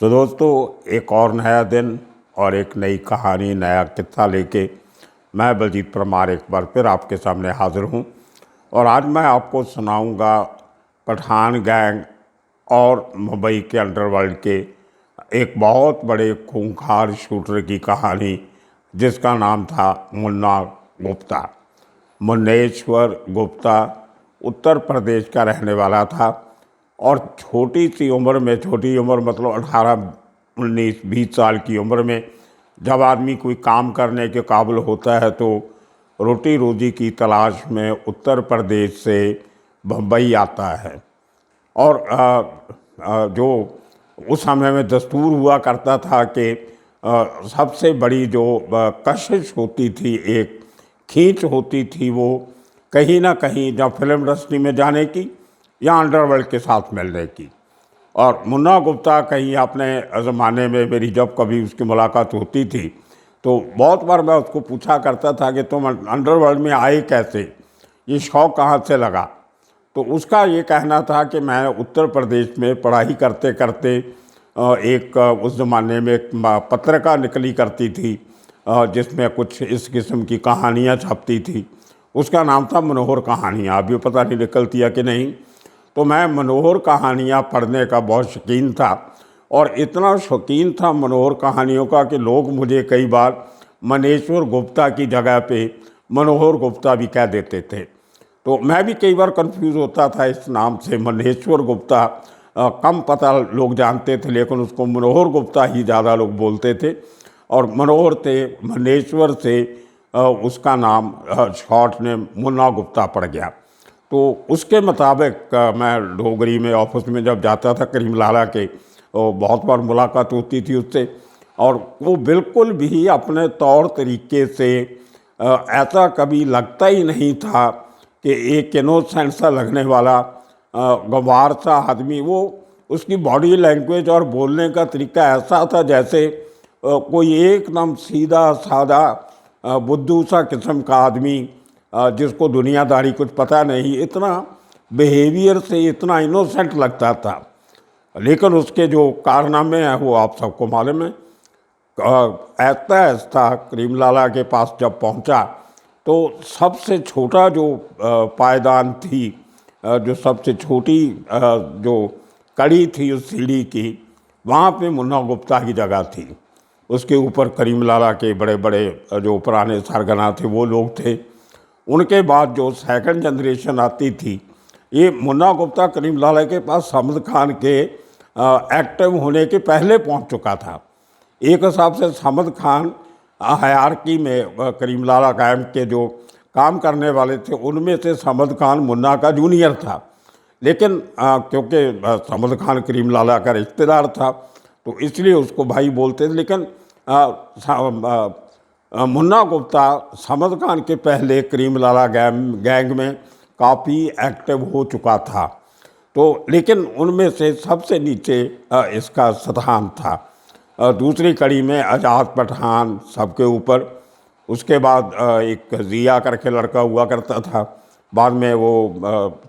तो दोस्तों, एक और नया दिन और एक नई कहानी, नया किस्सा लेके मैं बलजीत परमार एक बार फिर आपके सामने हाज़िर हूँ। और आज मैं आपको सुनाऊँगा पठान गैंग और मुंबई के अंडरवर्ल्ड के एक बहुत बड़े खूंखार शूटर की कहानी, जिसका नाम था मुन्ना गुप्ता। मुन्नेश्वर गुप्ता उत्तर प्रदेश का रहने वाला था और छोटी उम्र मतलब 18, 19, 20 साल की उम्र में जब आदमी कोई काम करने के काबिल होता है तो रोटी रोजी की तलाश में उत्तर प्रदेश से बम्बई आता है। और जो उस समय में दस्तूर हुआ करता था कि सबसे बड़ी जो कशिश होती थी, एक खींच होती थी, वो कहीं ना कहीं जब फिल्म इंडस्ट्री में जाने की या अंडरवर्ल्ड के साथ मिलने की। और मुन्ना गुप्ता कहीं अपने ज़माने में मेरी जब कभी उसकी मुलाकात होती थी तो बहुत बार मैं उसको पूछा करता था कि तुम अंडरवर्ल्ड में आए कैसे, ये शौक़ कहाँ से लगा। तो उसका ये कहना था कि मैं उत्तर प्रदेश में पढ़ाई करते करते एक उस ज़माने में एक पत्रिका निकली करती थी जिसमें कुछ इस किस्म की कहानियाँ छपती थी। उसका नाम था मनोहर कहानियाँ। अभी पता नहीं निकलती है कि नहीं। तो मैं मनोहर कहानियाँ पढ़ने का बहुत शौकीन था और इतना शौकीन था मनोहर कहानियों का कि लोग मुझे कई बार मनेश्वर गुप्ता की जगह पे मनोहर गुप्ता भी कह देते थे। तो मैं भी कई बार कंफ्यूज होता था इस नाम से। मनेश्वर गुप्ता कम पता लोग जानते थे, लेकिन उसको मनोहर गुप्ता ही ज़्यादा लोग बोलते थे। और मनोहर से, मनेश्वर से उसका नाम शॉर्ट नेम मुन्ना गुप्ता पड़ गया। तो उसके मुताबिक मैं डोगरी में ऑफिस में जब जाता था करीम लाला के, बहुत बार मुलाकात होती थी उससे। और वो बिल्कुल भी अपने तौर तरीके से ऐसा कभी लगता ही नहीं था कि एक इनोसेंट सा लगने वाला गंवार सा आदमी। वो उसकी बॉडी लैंग्वेज और बोलने का तरीका ऐसा था जैसे कोई एकदम सीधा साधा बुद्धू सा किस्म का आदमी जिसको दुनियादारी कुछ पता नहीं, इतना बिहेवियर से इतना इनोसेंट लगता था। लेकिन उसके जो कारनामे हैं वो आप सबको मालूम है। ऐसा करीम लाला के पास जब पहुंचा तो सबसे छोटा जो पायदान थी, जो सबसे छोटी जो कड़ी थी उस सीढ़ी की, वहाँ पे मुन्ना गुप्ता की जगह थी। उसके ऊपर करीम लाला के बड़े बड़े जो पुराने सरगना थे वो लोग थे। उनके बाद जो सेकंड जनरेशन आती थी, ये मुन्ना गुप्ता करीम लाला के पास समद खान के एक्टिव होने के पहले पहुंच चुका था। एक हिसाब से समद खान हायरार्की में करीम लाला कायम के जो काम करने वाले थे उनमें से समद खान मुन्ना का जूनियर था। लेकिन क्योंकि समद खान करीम लाला का रिश्तेदार था तो इसलिए उसको भाई बोलते थे। लेकिन मुन्ना गुप्ता समद खान के पहले करीम लाला गैंग में काफ़ी एक्टिव हो चुका था। तो लेकिन उनमें से सबसे नीचे इसका स्थान था। दूसरी कड़ी में आज़ाद पठान सबके ऊपर। उसके बाद एक ज़िया करके लड़का हुआ करता था, बाद में वो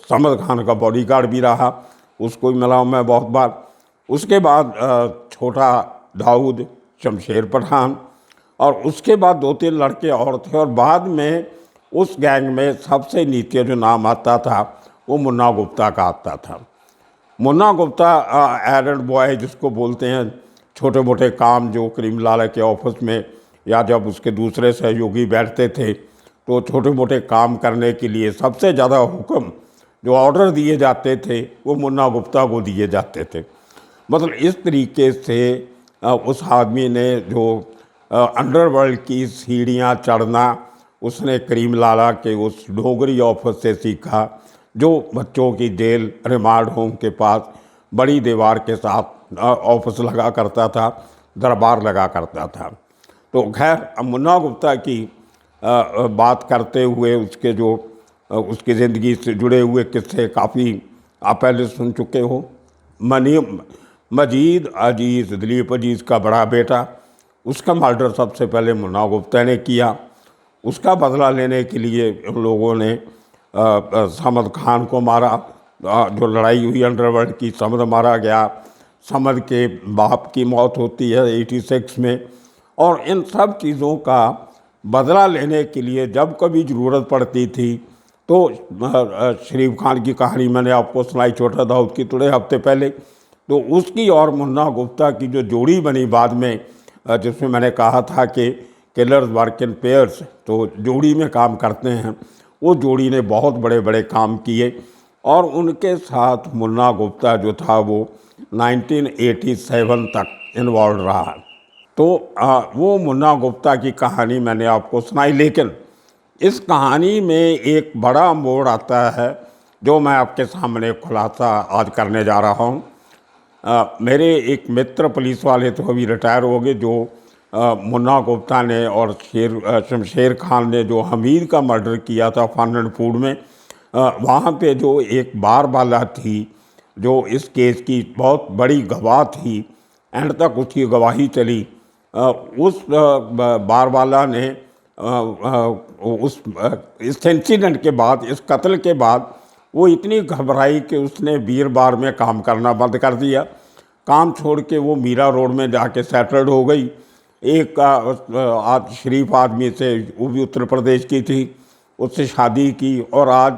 समद खान का बॉडीगार्ड भी रहा, उसको भी मिला मैं बहुत बार। उसके बाद छोटा दाऊद, शमशेर पठान, और उसके बाद 2-3 लड़के और थे। और बाद में उस गैंग में सबसे नीचे जो नाम आता था वो मुन्ना गुप्ता का आता था। मुन्ना गुप्ता एरंड बॉय जिसको बोलते हैं, छोटे मोटे काम जो करीम लाला के ऑफिस में या जब उसके दूसरे सहयोगी बैठते थे तो छोटे मोटे काम करने के लिए सबसे ज़्यादा हुक्म जो ऑर्डर दिए जाते थे वो मुन्ना गुप्ता को दिए जाते थे। मतलब इस तरीके से उस आदमी ने जो अंडरवर्ल्ड की सीढ़ियाँ चढ़ना उसने करीम लाला के उस डोगरी ऑफिस से सीखा, जो बच्चों की जेल रिमांड होम के पास बड़ी दीवार के साथ ऑफिस लगा करता था, दरबार लगा करता था। तो खैर, मुन्ना गुप्ता की बात करते हुए उसके जो उसकी ज़िंदगी से जुड़े हुए किस्से काफ़ी आप पहले सुन चुके हो। मजीद अजीज़, दिलीप अजीज़ का बड़ा बेटा, उसका मर्डर सबसे पहले मुन्ना गुप्ता ने किया। उसका बदला लेने के लिए उन लोगों ने समद खान को मारा। जो लड़ाई हुई अंडरवर्ल्ड की, समद मारा गया, समद के बाप की मौत होती है 86 में। और इन सब चीज़ों का बदला लेने के लिए जब कभी ज़रूरत पड़ती थी तो शरीफ खान की कहानी मैंने आपको सुनाई, छोटा दाऊद की, थोड़े हफ्ते पहले। तो उसकी और मुन्ना गुप्ता की जो जोड़ी बनी बाद में, जिसमें मैंने कहा था कि किलर्स वर्क इन पेयर्स, तो जोड़ी में काम करते हैं, वो जोड़ी ने बहुत बड़े बड़े काम किए। और उनके साथ मुन्ना गुप्ता जो था वो 1987 तक इन्वॉल्व रहा। तो वो मुन्ना गुप्ता की कहानी मैंने आपको सुनाई, लेकिन इस कहानी में एक बड़ा मोड़ आता है जो मैं आपके सामने खुलासा आज करने जा रहा हूँ। मेरे एक मित्र पुलिस वाले तो अभी रिटायर हो गए, जो मुन्ना गुप्ता ने और शमशेर खान ने जो हमीद का मर्डर किया था फन एंड फूड में, वहाँ पे जो एक बारबाला थी जो इस केस की बहुत बड़ी गवाह थी, एंड तक उसकी गवाही चली। उस बारबाला ने इस इंसिडेंट के बाद, इस कत्ल के बाद, वो इतनी घबराई कि उसने वीरबार में काम करना बंद कर दिया। काम छोड़ के वो मीरा रोड में जाके सेटल्ड हो गई। एक शरीफ आदमी से, वो भी उत्तर प्रदेश की थी, उससे शादी की और आज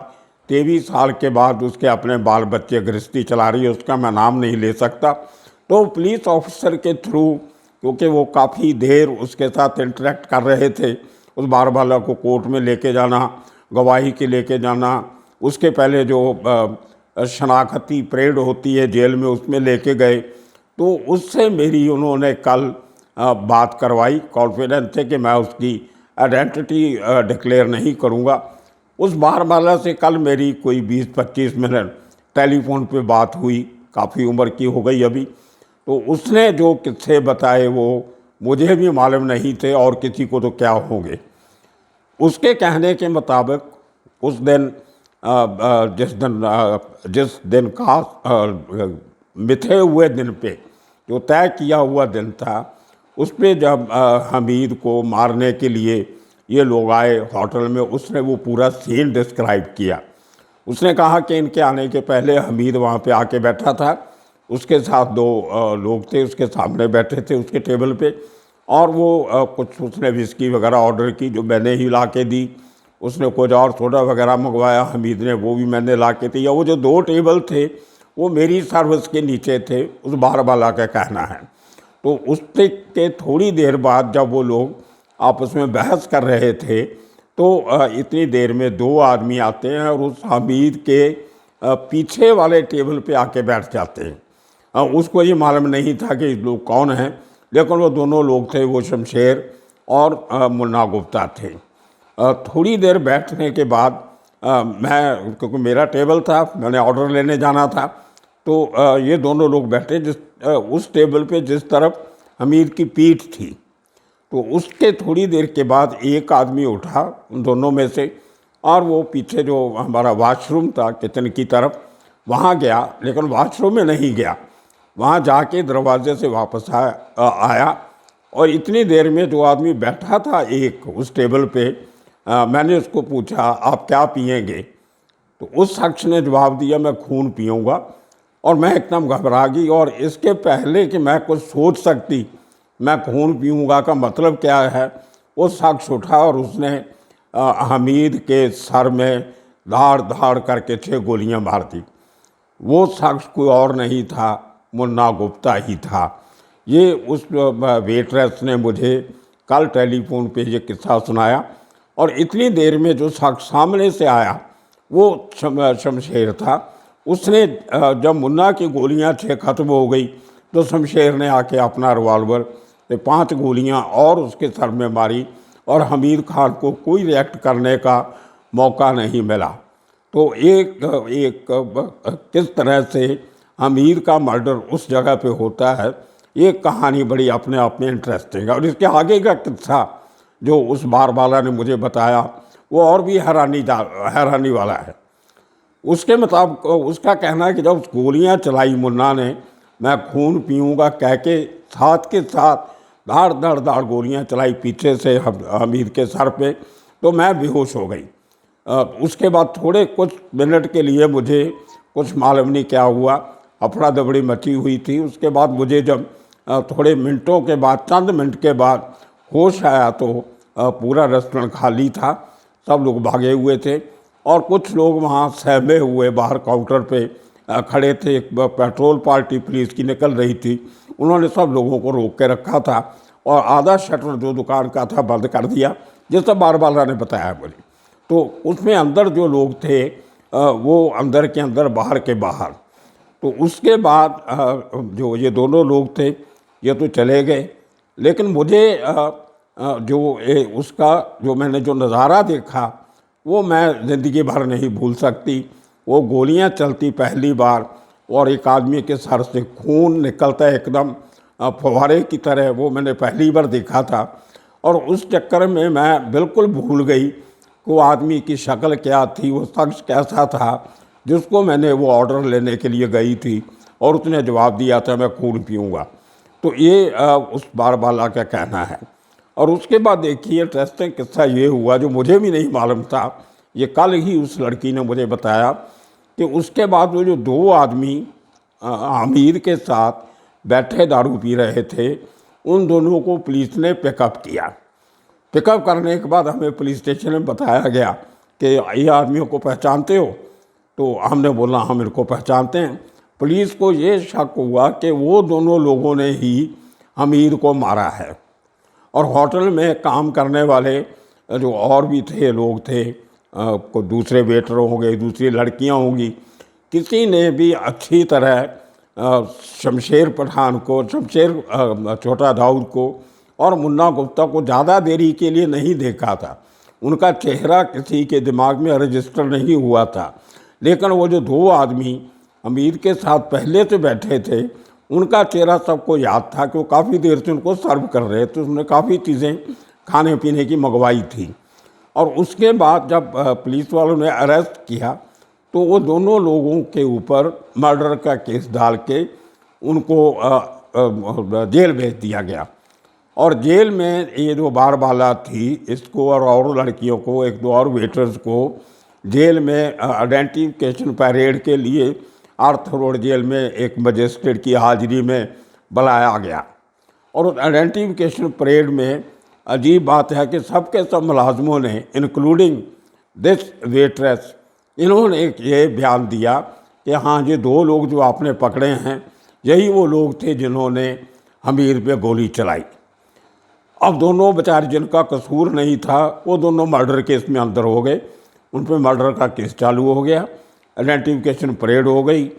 23 साल के बाद उसके अपने बाल बच्चे गृहस्थी चला रही है। उसका मैं नाम नहीं ले सकता। तो पुलिस ऑफिसर के थ्रू, क्योंकि वो काफ़ी देर उसके साथ इंटरेक्ट कर रहे थे, उस बारबाला को कोर्ट में लेके जाना, गवाही के लेके जाना, उसके पहले जो शनाख्ती परेड होती है जेल में, उसमें लेके गए। तो उससे मेरी उन्होंने कल बात करवाई, कॉन्फिडेंस थे कि मैं उसकी आइडेंटिटी डिक्लेयर नहीं करूँगा। उस बारबाला से कल मेरी कोई 20-25 मिनट टेलीफोन पे बात हुई, काफ़ी उम्र की हो गई अभी। तो उसने जो किस्से बताए वो मुझे भी मालूम नहीं थे और किसी को तो क्या होंगे। उसके कहने के मुताबिक उस दिन जिस दिन का मिथे हुए दिन पे, जो तय किया हुआ दिन था, उस पर जब हमीद को मारने के लिए ये लोग आए होटल में, उसने वो पूरा सीन डिस्क्राइब किया। उसने कहा कि इनके आने के पहले हमीद वहाँ पे आके बैठा था, उसके साथ 2 लोग थे, उसके सामने बैठे थे उसके टेबल पे, और वो कुछ उसने विस्की वगैरह ऑर्डर की जो मैंने ही ला के दी। उसने कुछ और सोडा वगैरह मंगवाया हमीद ने, वो भी मैंने ला के दी। या वो जो 2 टेबल थे वो मेरी सर्विस के नीचे थे, उस बारबाला का कहना है। तो उसके के थोड़ी देर बाद जब वो लोग आपस में बहस कर रहे थे तो इतनी देर में 2 आदमी आते हैं और उस हमीद के पीछे वाले टेबल पे आके बैठ जाते हैं। उसको ये मालूम नहीं था कि लोग कौन हैं, लेकिन वो दोनों लोग थे, वो शमशेर और मुन्ना गुप्ता थे। थोड़ी देर बैठने के बाद मैं, क्योंकि मेरा टेबल था, मैंने ऑर्डर लेने जाना था, तो ये दोनों लोग बैठे उस टेबल पे जिस तरफ हमीद की पीठ थी। तो उसके थोड़ी देर के बाद एक आदमी उठा उन दोनों में से, और वो पीछे जो हमारा वॉशरूम था किचन की तरफ, वहाँ गया, लेकिन वॉशरूम में नहीं गया, वहाँ जाके दरवाजे से वापस आया। और इतनी देर में जो आदमी बैठा था एक उस टेबल पे, मैंने उसको पूछा आप क्या पिएंगे? तो उस शख्स ने जवाब दिया मैं खून पीऊँगा। और मैं एकदम घबरा गई, और इसके पहले कि मैं कुछ सोच सकती मैं खून पीऊँगा का मतलब क्या है, वो शख्स उठा और उसने हमीद के सर में धाड़ धाड़ करके 6 गोलियां मार दी। वो शख्स कोई और नहीं था, मुन्ना गुप्ता ही था। ये उस वेटरेस ने मुझे कल टेलीफोन पे ये किस्सा सुनाया। और इतनी देर में जो शख्स सामने से आया वो शमशेर था। उसने जब मुन्ना की गोलियां 6 ख़त्म हो गई तो शमशेर ने आके अपना रिवाल्वर से 5 गोलियां और उसके सर में मारी, और हमीद खान को कोई रिएक्ट करने का मौका नहीं मिला। तो एक किस तरह से हमीद का मर्डर उस जगह पे होता है, ये कहानी बड़ी अपने आप में इंटरेस्टिंग है। और इसके आगे का किस्सा जो उस बारबाला ने मुझे बताया वो और भी हैरानी वाला है। उसके मुताबिक उसका कहना है कि जब गोलियां चलाई मुन्ना ने, मैं खून पीऊँगा कह के, साथ के साथ धाड़ धाड़ धाड़ गोलियां चलाई पीछे से हमीद के सर पे, तो मैं बेहोश हो गई। उसके बाद थोड़े कुछ मिनट के लिए मुझे कुछ मालूम नहीं क्या हुआ, अफरा दफड़ी मची हुई थी। उसके बाद मुझे जब थोड़े मिनटों के बाद, चंद मिनट के बाद होश आया तो पूरा रेस्टोरेंट खाली था, सब लोग भागे हुए थे और कुछ लोग वहाँ सहमे हुए बाहर काउंटर पे खड़े थे। एक पेट्रोल पार्टी पुलिस की निकल रही थी, उन्होंने सब लोगों को रोक के रखा था और आधा शटर जो दुकान का था बंद कर दिया, जैसा बारबाला ने बताया मुझे। तो उसमें अंदर जो लोग थे वो अंदर के अंदर, बाहर के बाहर। तो उसके बाद जो ये दोनों लोग थे ये तो चले गए, लेकिन मुझे उसका जो मैंने जो नज़ारा देखा वो मैं ज़िंदगी भर नहीं भूल सकती। वो गोलियां चलती पहली बार और एक आदमी के सर से खून निकलता है एकदम फव्वारे की तरह, वो मैंने पहली बार देखा था। और उस चक्कर में मैं बिल्कुल भूल गई कि वो आदमी की शक्ल क्या थी, वो शख्स कैसा था जिसको मैंने वो ऑर्डर लेने के लिए गई थी और उसने जवाब दिया था मैं खून पीऊँगा। तो ये उस बारबाला का कहना है। और उसके बाद देखिए इंटरेस्टिंग किस्सा ये हुआ जो मुझे भी नहीं मालूम था, ये कल ही उस लड़की ने मुझे बताया कि उसके बाद वो जो दो आदमी हमीद के साथ बैठे दारू पी रहे थे, उन दोनों को पुलिस ने पिकअप किया। पिकअप करने के बाद हमें पुलिस स्टेशन में बताया गया कि ये आदमियों को पहचानते हो? तो हमने बोला हम इनको पहचानते हैं। पुलिस को ये शक हुआ कि वो दोनों लोगों ने ही हमीद को मारा है। और होटल में काम करने वाले जो और भी थे लोग थे, को दूसरे वेटर होंगे, दूसरी लड़कियां होंगी, किसी ने भी अच्छी तरह शमशेर पठान को, शमशेर छोटा दाऊद को और मुन्ना गुप्ता को ज़्यादा देरी के लिए नहीं देखा था। उनका चेहरा किसी के दिमाग में रजिस्टर नहीं हुआ था। लेकिन वो जो दो आदमी हमीद के साथ पहले से बैठे थे, उनका चेहरा सबको याद था कि वो काफ़ी देर से उनको सर्व कर रहे थे, उसने काफ़ी चीज़ें खाने पीने की मंगवाई थी। और उसके बाद जब पुलिस वालों ने अरेस्ट किया तो वो दोनों लोगों के ऊपर मर्डर का केस डाल के उनको जेल भेज दिया गया। और जेल में ये जो बारबाला थी, इसको और लड़कियों को, एक दो और वेटर्स को जेल में आइडेंटिफिकेशन परेड के लिए आर्थर रोड जेल में एक मजिस्ट्रेट की हाजिरी में बुलाया गया। और उस आइडेंटिफिकेशन परेड में अजीब बात है कि सबके सब मुलाजमों ने, इंक्लूडिंग दिस वेट्रेस, इन्होंने एक ये बयान दिया कि हाँ ये दो लोग जो आपने पकड़े हैं यही वो लोग थे जिन्होंने हमीद पे गोली चलाई। अब दोनों बेचारे जिनका कसूर नहीं था वो दोनों मर्डर केस में अंदर हो गए, उन पर मर्डर का केस चालू हो गया, आइडेंटिफिकेशन परेड हो गई,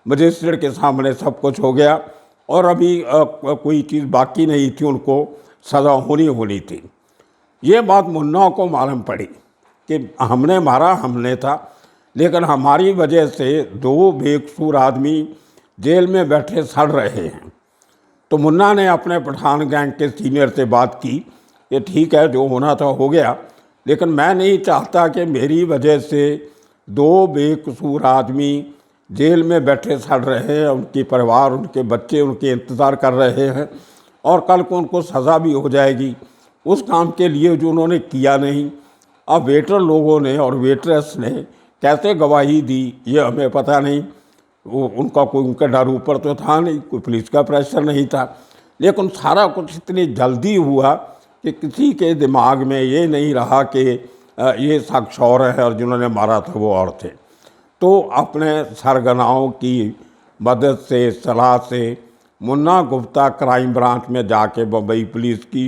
मजिस्ट्रेट के सामने सब कुछ हो गया और अभी कोई चीज़ बाकी नहीं थी, उनको सज़ा होनी थी। ये बात मुन्ना को मालूम पड़ी कि हमने मारा हमने था, लेकिन हमारी वजह से दो बेकसूर आदमी जेल में बैठे सड़ रहे हैं। तो मुन्ना ने अपने पठान गैंग के सीनियर से बात की कि ठीक है जो होना था हो गया, लेकिन मैं नहीं चाहता कि मेरी वजह से दो बेकसूर आदमी जेल में बैठे सड़ रहे हैं, उनके परिवार, उनके बच्चे उनके इंतज़ार कर रहे हैं और कल को उनको सज़ा भी हो जाएगी उस काम के लिए जो उन्होंने किया नहीं। अब वेटर लोगों ने और वेट्रेस ने कैसे गवाही दी ये हमें पता नहीं, वो उनका कोई उनका डर ऊपर तो था नहीं, कोई पुलिस का प्रेशर नहीं था, लेकिन सारा कुछ इतनी जल्दी हुआ कि किसी के दिमाग में ये नहीं रहा कि ये शख्स और है और जिन्होंने मारा था वो और थे। तो अपने सरगनाओं की मदद से, सलाह से मुन्ना गुप्ता क्राइम ब्रांच में जाके, बम्बई पुलिस की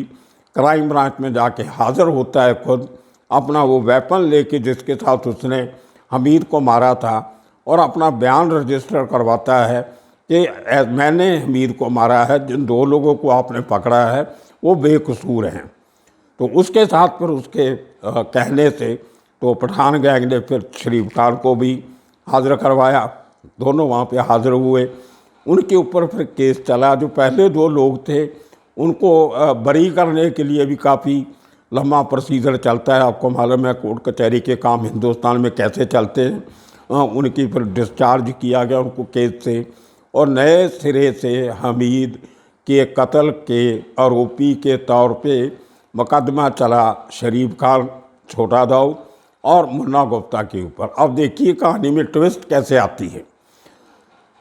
क्राइम ब्रांच में जाके हाज़िर होता है खुद, अपना वो वेपन लेके जिसके साथ उसने हमीद को मारा था, और अपना बयान रजिस्टर करवाता है कि मैंने हमीद को मारा है, जिन दो लोगों को आपने पकड़ा है वो बेकसूर हैं। तो उसके साथ फिर उसके कहने से तो पठान गैंग ने फिर शरीफ खान को भी हाज़िर करवाया, दोनों वहाँ पे हाज़िर हुए, उनके ऊपर फिर केस चला। जो पहले दो लोग थे उनको बरी करने के लिए भी काफ़ी लंबा प्रोसीजर चलता है, आपको मालूम है कोर्ट कचहरी के काम हिंदुस्तान में कैसे चलते हैं। उनकी फिर डिस्चार्ज किया गया उनको केस से, और नए सिरे से हमीद के कत्ल के आरोपी के तौर पे मुकदमा चला शरीफ खान, छोटा दाऊद और मुन्ना गुप्ता के ऊपर। अब देखिए कहानी में ट्विस्ट कैसे आती है।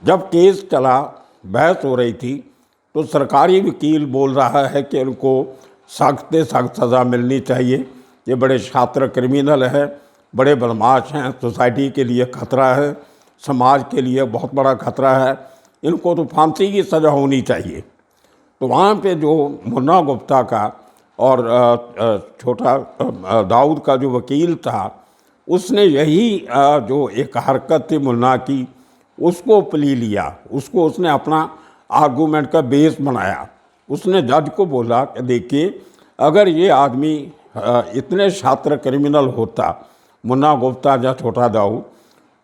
जब केस चला, बहस हो रही थी, तो सरकारी वकील बोल रहा है कि उनको सख्त से सख्त सज़ा मिलनी चाहिए, ये बड़े छात्र क्रिमिनल हैं, बड़े बदमाश हैं, सोसाइटी के लिए खतरा है, समाज के लिए बहुत बड़ा खतरा है, इनको तो फांसी की सज़ा होनी चाहिए। तो वहाँ पे जो मुन्ना गुप्ता का और छोटा दाऊद का जो वकील था, उसने यही जो एक हरकत थी मुन्ना की, उसको प्ली लिया, उसको उसने अपना आर्गूमेंट का बेस बनाया। उसने जज को बोला कि देखिए, अगर ये आदमी इतने छात्र क्रिमिनल होता, मुन्ना गुप्ता या छोटा दाऊद,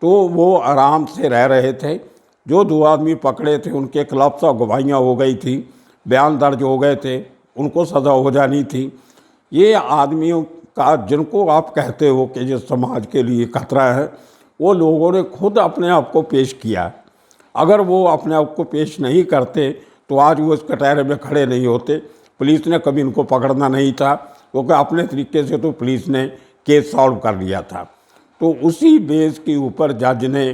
तो वो आराम से रह रहे थे। जो 2 आदमी पकड़े थे उनके खिलाफ सब गवाहियाँ हो गई थी, बयान दर्ज हो गए थे, उनको सज़ा हो जानी थी। ये आदमियों का, जिनको आप कहते हो कि ये समाज के लिए खतरा है, वो लोगों ने खुद अपने आप को पेश किया। अगर वो अपने आप को पेश नहीं करते तो आज वो इस कटहरे में खड़े नहीं होते। पुलिस ने कभी इनको पकड़ना नहीं था, क्योंकि अपने तरीके से तो पुलिस ने केस सॉल्व कर लिया था। तो उसी बेस के ऊपर जज ने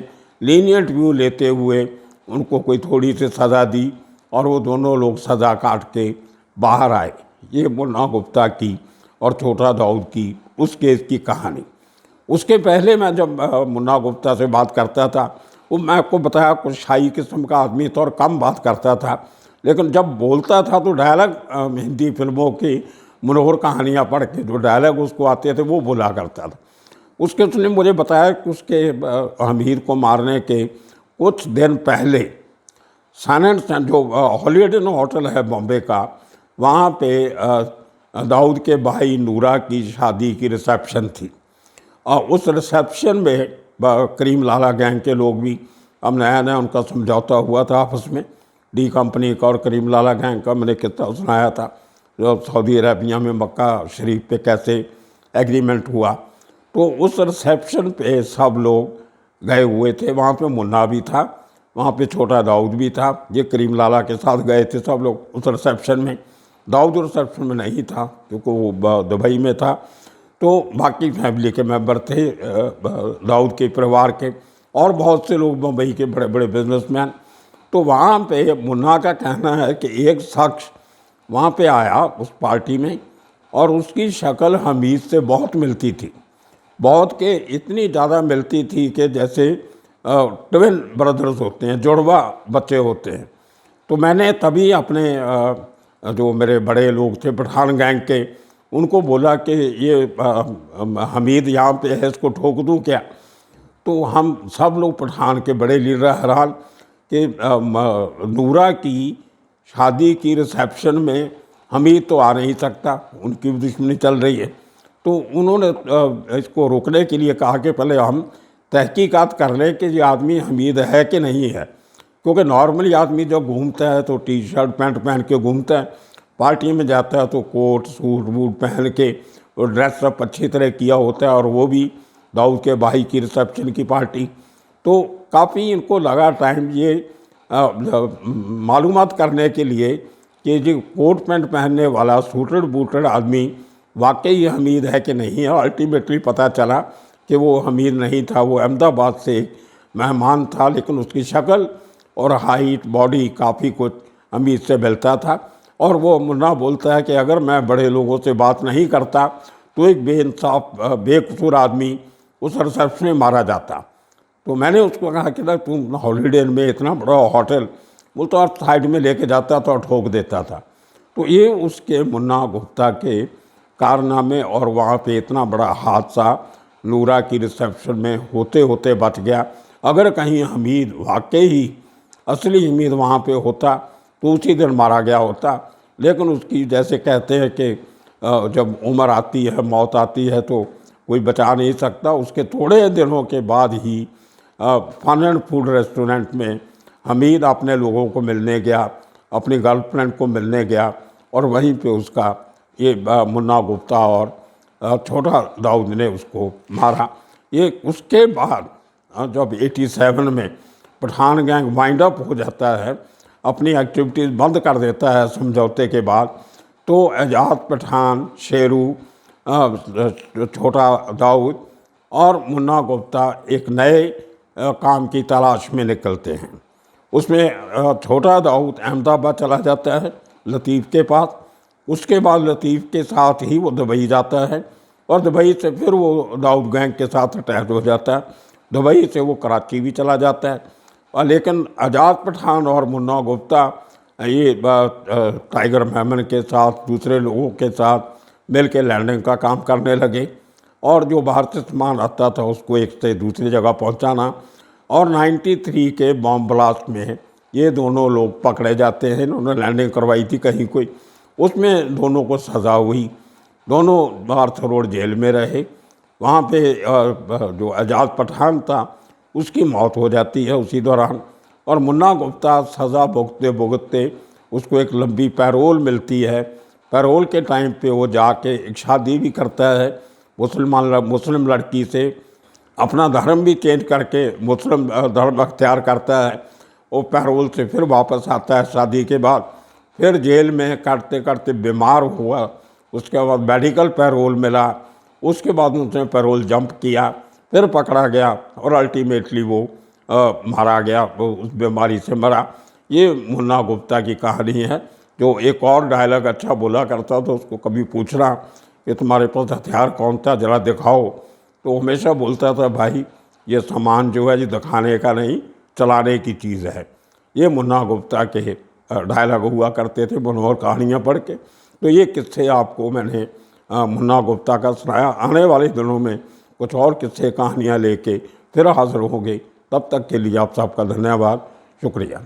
लीनियंट व्यू लेते हुए उनको कोई थोड़ी सी सज़ा दी और वो दोनों लोग सज़ा काट के बाहर आए। ये मुन्ना गुप्ता की और छोटा दाऊद की उस केस की कहानी। उसके पहले मैं जब मुन्ना गुप्ता से बात करता था, वो मैं आपको बताया कुछ शाही किस्म का आदमी था और कम बात करता था, लेकिन जब बोलता था तो डायलॉग हिंदी फिल्मों की मनोहर कहानियाँ पढ़ के जो डायलॉग उसको आते थे वो बोला करता था। उसने मुझे बताया कि उसके हमीद को मारने के कुछ दिन पहले सन एंड सन जो हॉलिडे इन होटल है बॉम्बे का, वहाँ पे दाऊद के भाई नूरा की शादी की रिसेप्शन थी। और उस रिसेप्शन में करीम लाला गैंग के लोग भी, अब नया नया उनका समझौता हुआ था आपस में, डी कंपनी का और करीम लाला गैंग का। मैंने कितना सुनाया था जो सऊदी अरबिया में मक्का शरीफ पे कैसे एग्रीमेंट हुआ। तो उस रिसेप्शन पे सब लोग गए हुए थे, वहाँ पे मुन्ना भी था, वहाँ पे छोटा दाऊद भी था, ये करीम लाला के साथ गए थे सब लोग उस रिसेप्शन में। दाऊद रिसेप्शन में नहीं था क्योंकि वो दुबई में था। तो बाकी फैमिली के मेंबर थे दाऊद के परिवार के, और बहुत से लोग मुंबई के बड़े बड़े बिजनेसमैन। तो वहाँ पे मुन्ना का कहना है कि एक शख्स वहाँ पे आया उस पार्टी में, और उसकी शक्ल हमीद से बहुत मिलती थी, बहुत के इतनी ज़्यादा मिलती थी कि जैसे ट्विन ब्रदर्स होते हैं, जुड़वा बच्चे होते हैं। तो मैंने तभी अपने जो मेरे बड़े लोग थे पठान गैंग के, उनको बोला कि ये हमीद यहाँ पे है, इसको ठोक दूँ क्या? तो हम सब लोग पठान के बड़े लीडर हैरान कि नूरा की शादी की रिसेप्शन में हमीद तो आ नहीं सकता, उनकी दुश्मनी चल रही है। तो उन्होंने इसको रोकने के लिए कहा कि पहले हम तहकीकात कर लें कि ये आदमी हमीद है कि नहीं है, क्योंकि नॉर्मली आदमी जब घूमता है तो टी शर्ट पैंट पहन के घूमता है, पार्टी में जाता है तो कोट सूट बूट पहन के और ड्रेसअप अच्छी तरह किया होता है, और वो भी दाऊद के भाई की रिसेप्शन की पार्टी। तो काफ़ी इनको लगा टाइम ये मालूमात करने के लिए कि जो कोट पैंट पहनने वाला सूटेड बूटेड आदमी वाकई हमीद है कि नहीं है। अल्टीमेटली पता चला कि वो हमीद नहीं था, वो अहमदाबाद से एक मेहमान था, लेकिन उसकी शक्ल और हाइट बॉडी काफ़ी कुछ हमीद से मिलता था। और वो मुन्ना बोलता है कि अगर मैं बड़े लोगों से बात नहीं करता तो एक बेइंसाफ बेकसूर आदमी उस रिसेप्शन में मारा जाता। तो मैंने उसको कहा कि ना तुम हॉलीडे में इतना बड़ा होटल, वो तो आप साइड में लेके जाता था और ठोक देता था। तो ये उसके मुन्ना गुप्ता के कारनामे, और वहाँ पे इतना बड़ा हादसा नूरा की रिसेप्शन में होते होते बच गया। अगर कहीं हमीद वाकई ही असली हमीद वहाँ पे होता तो उसी दिन मारा गया होता। लेकिन उसकी जैसे कहते हैं कि जब उम्र आती है, मौत आती है, तो कोई बचा नहीं सकता। उसके थोड़े दिनों के बाद ही फन एंड फूड रेस्टोरेंट में हमीद अपने लोगों को मिलने गया, अपनी गर्लफ्रेंड को मिलने गया, और वहीं पे उसका ये मुन्ना गुप्ता और छोटा दाऊद ने उसको मारा। ये उसके बाद जब 87 में पठान गैंग वाइंड अप हो जाता है, अपनी एक्टिविटीज़ बंद कर देता है समझौते के बाद, तो एजाज पठान, शेरू, छोटा दाऊद और मुन्ना गुप्ता एक नए काम की तलाश में निकलते हैं। उसमें छोटा दाऊद अहमदाबाद चला जाता है लतीफ़ के पास। उसके बाद लतीफ़ के साथ ही वो दुबई जाता है और दुबई से फिर वो दाऊद गैंग के साथ अटैच हो जाता है। दुबई से वो कराची भी चला जाता है। और लेकिन आज़ाद पठान और मुन्ना गुप्ता ये टाइगर मेमन के साथ दूसरे लोगों के साथ मिल के लैंडिंग का काम करने लगे और जो बाहर से सामान आता था उसको एक से दूसरी जगह पहुंचाना। और 93 के बॉम्ब ब्लास्ट में ये दोनों लोग पकड़े जाते हैं। इन्होंने लैंडिंग करवाई थी कहीं कोई, उसमें दोनों को सज़ा हुई। दोनों बार्थ रोड जेल में रहे। वहाँ पे जो आज़ाद पठान था उसकी मौत हो जाती है उसी दौरान। और मुन्ना गुप्ता सज़ा भुगतते भुगतते उसको एक लंबी पैरोल मिलती है। पैरोल के टाइम पे वो जाके एक शादी भी करता है मुस्लिम लड़की से, अपना धर्म भी चेंज करके मुस्लिम धर्म अख्तियार करता है। वो पैरोल से फिर वापस आता है शादी के बाद। फिर जेल में करते करते बीमार हुआ, उसके बाद मेडिकल पैरोल मिला, उसके बाद उसने पैरोल जंप किया, फिर पकड़ा गया और अल्टीमेटली वो मारा गया, वो उस बीमारी से मरा। ये मुन्ना गुप्ता की कहानी है। जो एक और डायलॉग अच्छा बोला करता था, उसको कभी पूछना कि तुम्हारे पास हथियार कौन था ज़रा दिखाओ, तो हमेशा बोलता था भाई ये सामान जो है ये दिखाने का नहीं चलाने की चीज़ है। ये मुन्ना गुप्ता के डायलॉग हुआ करते थे मनोहर कहानियाँ पढ़ के। तो ये किस्से आपको मैंने मुन्ना गुप्ता का सुनाया। आने वाले दिनों में कुछ और किस्से कहानियाँ लेके फिर हाज़िर होंगे। तब तक के लिए आप सबका धन्यवाद, शुक्रिया।